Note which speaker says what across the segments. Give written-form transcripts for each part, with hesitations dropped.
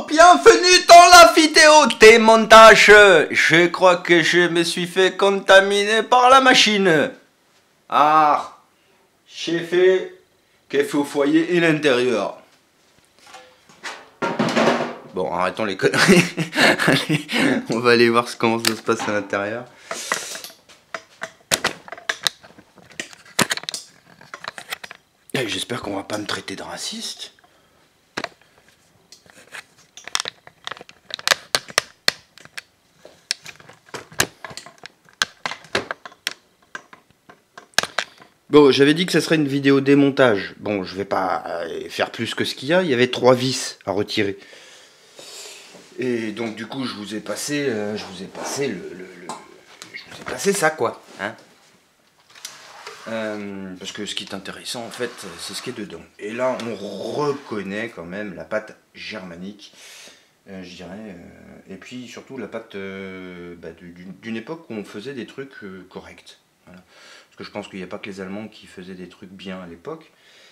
Speaker 1: Bienvenue dans la vidéo démontage. Je crois que je me suis fait contaminer par la machine. Ah, j'ai fait qu'il faut foyer et l'intérieur. Bon, arrêtons les conneries. Allez, on va aller voir comment ça se passe à l'intérieur. J'espère qu'on va pas me traiter de raciste. Bon, j'avais dit que ça serait une vidéo démontage. Bon, je vais pas faire plus que ce qu'il y a. Il y avait 3 vis à retirer. Et donc du coup, je vous ai passé ça quoi. Hein, parce que ce qui est intéressant en fait, c'est ce qui est dedans. Et là, on reconnaît quand même la pâte germanique, je dirais. Et puis surtout la pâte d'une époque où on faisait des trucs corrects. Voilà. Parce que je pense qu'il n'y a pas que les Allemands qui faisaient des trucs bien à l'époque.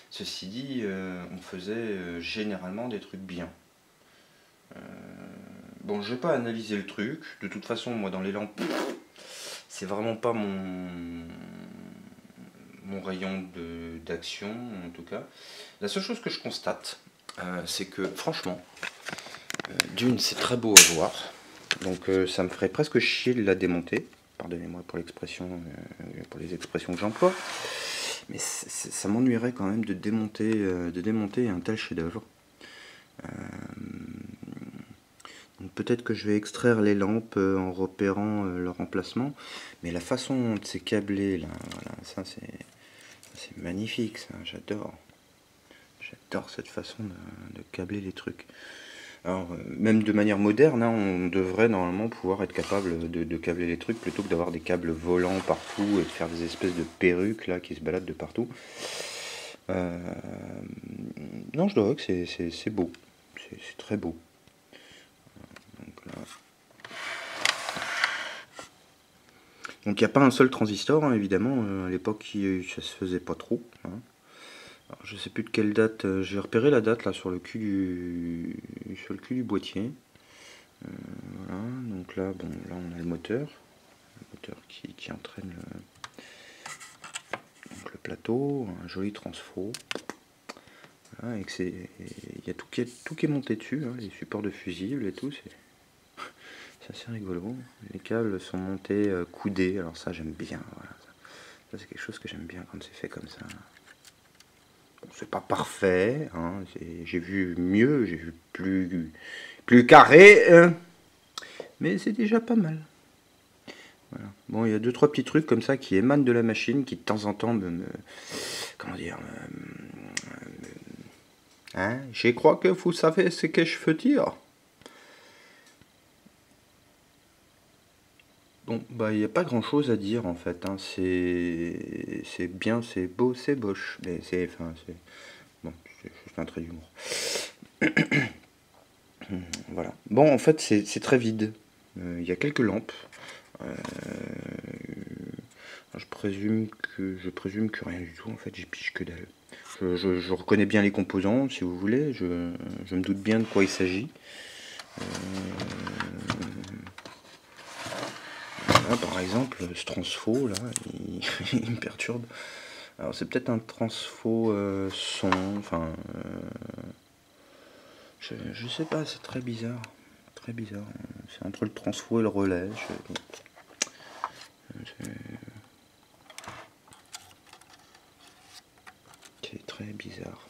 Speaker 1: Ceci dit, on faisait généralement des trucs bien. Bon, je vais pas analyser le truc. De toute façon, moi, dans les lampes, c'est vraiment pas mon rayon d'action, en tout cas. La seule chose que je constate, c'est que, franchement, d'une, c'est très beau à voir. Donc, ça me ferait presque chier de la démonter. Pardonnez-moi pour l'expression, pour les expressions que j'emploie. Mais ça m'ennuierait quand même de démonter un tel chef-d'œuvre. Peut-être que je vais extraire les lampes en repérant leur emplacement, mais la façon dont c'est câblé, là, voilà, ça c'est magnifique, ça, j'adore cette façon de câbler les trucs. Alors, même de manière moderne, hein, on devrait normalement pouvoir être capable de câbler les trucs plutôt que d'avoir des câbles volants partout et de faire des espèces de perruques là qui se baladent de partout. Non, je dois dire que c'est beau, c'est très beau. Donc il n'y a pas un seul transistor, hein, évidemment, à l'époque ça se faisait pas trop. Hein. Alors, je sais plus de quelle date, j'ai repéré la date là sur le cul du boîtier. Voilà, donc là, bon, là on a le moteur qui entraîne le plateau, un joli transfo. Voilà, il y a tout qui est monté dessus, hein, les supports de fusibles et tout, c'est assez rigolo. Les câbles sont montés coudés, alors ça j'aime bien. Voilà. Ça c'est quelque chose que j'aime bien quand c'est fait comme ça. Bon, c'est pas parfait, hein, j'ai vu mieux, j'ai vu plus carré, mais c'est déjà pas mal. Voilà. Bon, il y a 2-3 petits trucs comme ça qui émanent de la machine, qui de temps en temps comment dire, hein, je crois que vous savez ce que je veux dire. Bon, bah il n'y a pas grand chose à dire en fait, hein. C'est bien, c'est beau, c'est boche. Mais c'est bon, c'est juste un trait d'humour. Voilà. Bon, en fait, c'est très vide. Il y a quelques lampes. Je présume que rien du tout. En fait, j'y pige que dalle. Je reconnais bien les composants, si vous voulez. Je me doute bien de quoi il s'agit. Là, par exemple, ce transfo là, il me perturbe. Alors c'est peut-être un transfo son, enfin, je sais pas, c'est très bizarre, très bizarre. C'est entre le transfo et le relais. C'est très bizarre.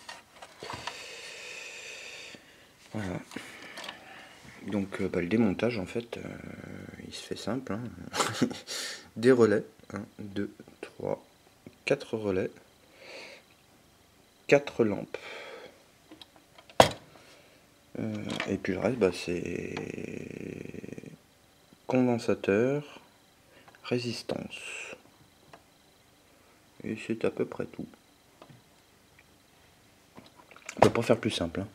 Speaker 1: Voilà. Donc le démontage en fait, il se fait simple. Hein. Des relais, 1, 2, 3, 4 relais, 4 lampes. Et puis le reste, bah, c'est condensateur, résistance. Et c'est à peu près tout. On peut pas faire plus simple. Hein.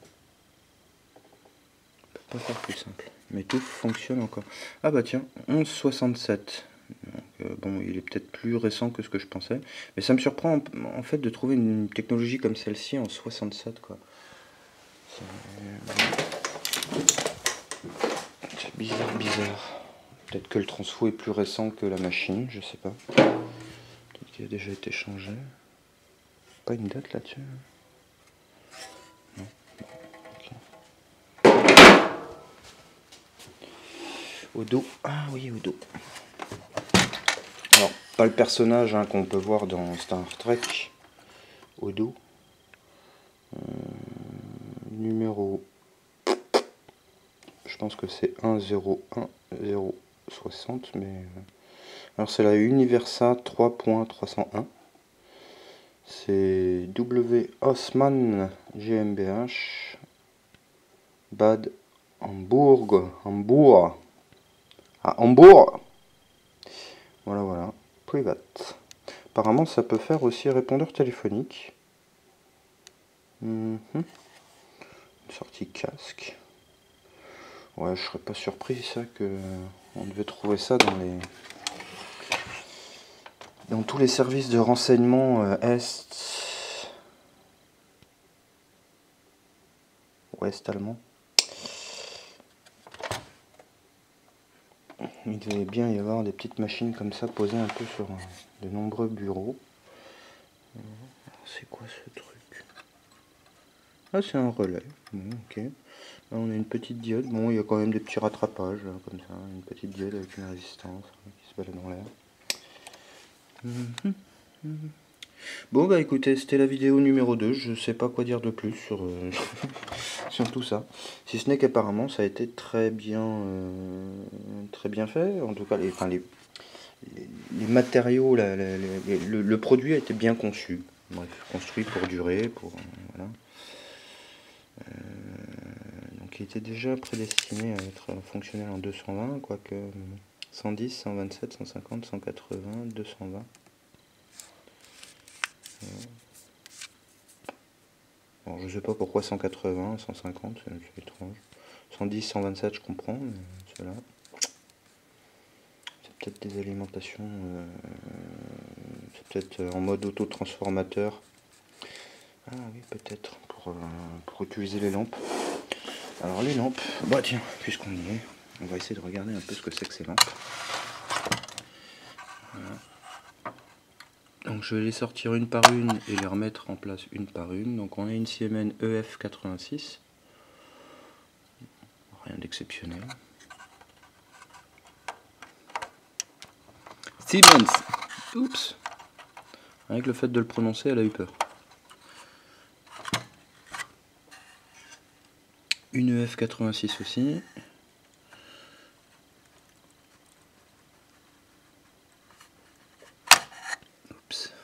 Speaker 1: On peut pas faire plus simple. Mais tout fonctionne encore. Ah bah tiens, 1167. Donc, bon, il est peut-être plus récent que ce que je pensais. Mais ça me surprend en fait de trouver une technologie comme celle-ci en 67 quoi. C'est bizarre, bizarre. Peut-être que le transfo est plus récent que la machine, je sais pas. Peut-être qu'il a déjà été changé. Pas une date là-dessus. Non. Okay. Au dos. Ah oui, au dos. Alors, pas le personnage hein, qu'on peut voir dans Star Trek. Au dos. Numéro. Je pense que c'est 101060, mais. Alors, c'est la Universa 3.301. C'est W. Haussmann GmbH. Bad Hamburg. Hambourg. À Hambourg. Voilà, voilà. Private. Apparemment, ça peut faire aussi répondeur téléphonique. Une sortie casque. Ouais, je serais pas surpris ça que on devait trouver ça dans tous les services de renseignement ouest allemand. Il devait bien y avoir des petites machines comme ça posées un peu sur de nombreux bureaux. C'est quoi ce truc? Ah, c'est un relais. Bon, ok. Là, on a une petite diode. Bon, il y a quand même des petits rattrapages, là, comme ça. Une petite diode avec une résistance qui se balade dans l'air. Bon, bah écoutez, c'était la vidéo numéro 2. Je sais pas quoi dire de plus sur, sur tout ça. Si ce n'est qu'apparemment, ça a été très bien fait. En tout cas, les matériaux, le produit a été bien conçu. Bref, construit pour durer, voilà. Donc il était déjà prédestiné à être fonctionnel en 220, quoique 110, 127, 150, 180, 220. Alors je sais pas pourquoi 180, 150, c'est étrange. 110, 127 je comprends, mais cela c'est peut-être des alimentations, c'est peut-être en mode auto-transformateur. Ah oui, peut-être pour utiliser les lampes. Alors les lampes, bah tiens, puisqu'on y est, on va essayer de regarder un peu ce que c'est que ces lampes. Voilà. Donc je vais les sortir une par une et les remettre en place une par une. Donc on a une Siemens EF86. Rien d'exceptionnel. Siemens. Oups. Avec le fait de le prononcer, elle a eu peur. Une EF86 aussi. Oups.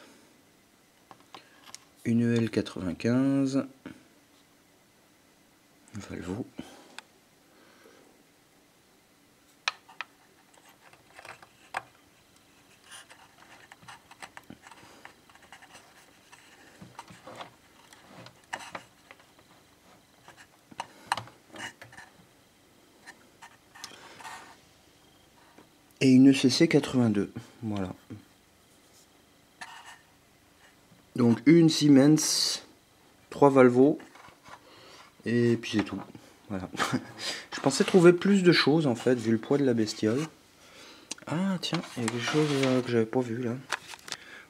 Speaker 1: Une EL95. Valvo. Et une ECC82. Voilà. Donc une Siemens, 3 Valvo, et puis c'est tout. Voilà. Je pensais trouver plus de choses en fait, vu le poids de la bestiole. Ah tiens, il y a des choses que j'avais pas vues là.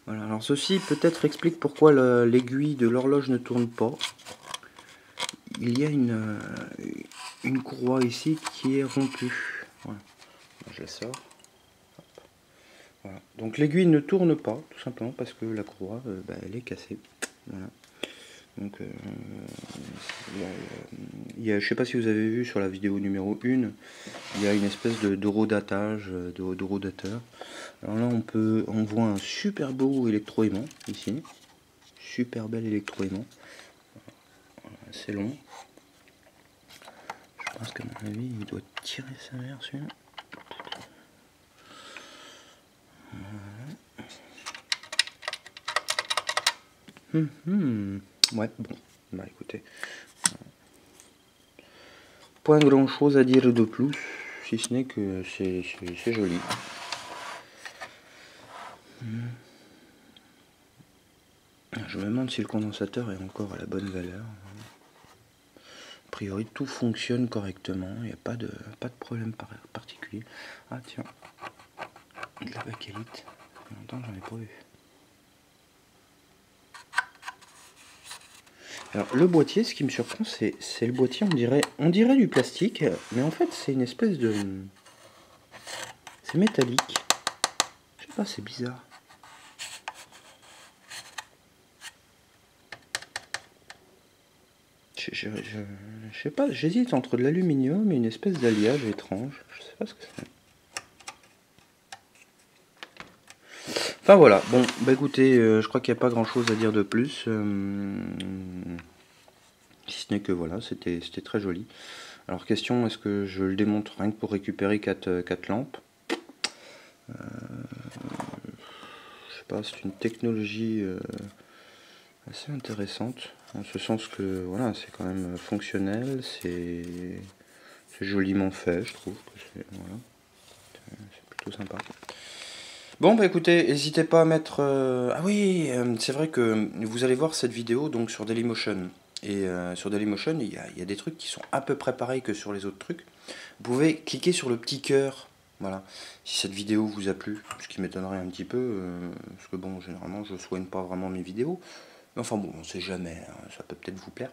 Speaker 1: Voilà, alors ceci peut-être explique pourquoi l'aiguille de l'horloge ne tourne pas. Il y a une courroie ici qui est rompue. Voilà. Je la sors. Voilà. Donc l'aiguille ne tourne pas, tout simplement parce que la courroie, elle est cassée. Voilà. Donc, je ne sais pas si vous avez vu sur la vidéo numéro 1, il y a une espèce d'horodatage, d'horodateur. Alors là, on voit un super beau électroaimant ici. Super bel électroaimant. C'est long. Je pense qu'à mon avis, il doit tirer sa mère celui-là. Voilà. Ouais, bon. Bah écoutez. Pas grand chose à dire de plus, si ce n'est que c'est joli. Je me demande si le condensateur est encore à la bonne valeur. priori tout fonctionne correctement, il n'y a pas de problème particulier. Ah tiens, de la bakélite, ça fait longtemps que j'en ai pas vu. Alors le boîtier, ce qui me surprend, c'est le boîtier, on dirait du plastique, mais en fait c'est une espèce de... c'est métallique. Je sais pas, c'est bizarre. Je sais pas, j'hésite entre de l'aluminium et une espèce d'alliage étrange. Je sais pas ce que c'est. Enfin voilà, bon, bah écoutez, je crois qu'il n'y a pas grand chose à dire de plus. Si ce n'est que voilà, c'était très joli. Alors question, est-ce que je le démonte rien que pour récupérer 4 lampes? Je sais pas, c'est une technologie assez intéressante, en ce sens que voilà, c'est quand même fonctionnel, c'est joliment fait, je trouve que c'est voilà, plutôt sympa. Bon bah écoutez, n'hésitez pas à mettre... Ah oui, c'est vrai que vous allez voir cette vidéo donc sur Dailymotion. Et sur Dailymotion, il y a des trucs qui sont à peu près pareils que sur les autres trucs. Vous pouvez cliquer sur le petit cœur, voilà, si cette vidéo vous a plu, ce qui m'étonnerait un petit peu, parce que bon, généralement je soigne pas vraiment mes vidéos. Mais enfin bon, on sait jamais, hein, ça peut peut-être vous plaire.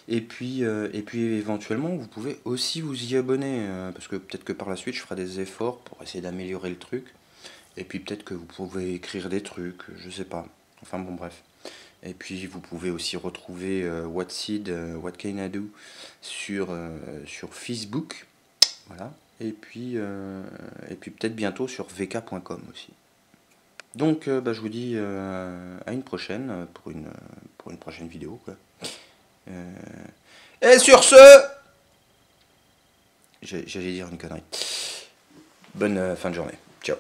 Speaker 1: Et puis éventuellement, vous pouvez aussi vous y abonner, parce que peut-être que par la suite je ferai des efforts pour essayer d'améliorer le truc. Et puis peut-être que vous pouvez écrire des trucs, je sais pas. Enfin bon bref. Et puis vous pouvez aussi retrouver Whatseed, What Can I Do sur Facebook. Voilà. Et puis peut-être bientôt sur vk.com aussi. Donc bah, je vous dis à une prochaine pour une prochaine vidéo, quoi. Et sur ce, j'allais dire une connerie. Bonne fin de journée. Ciao.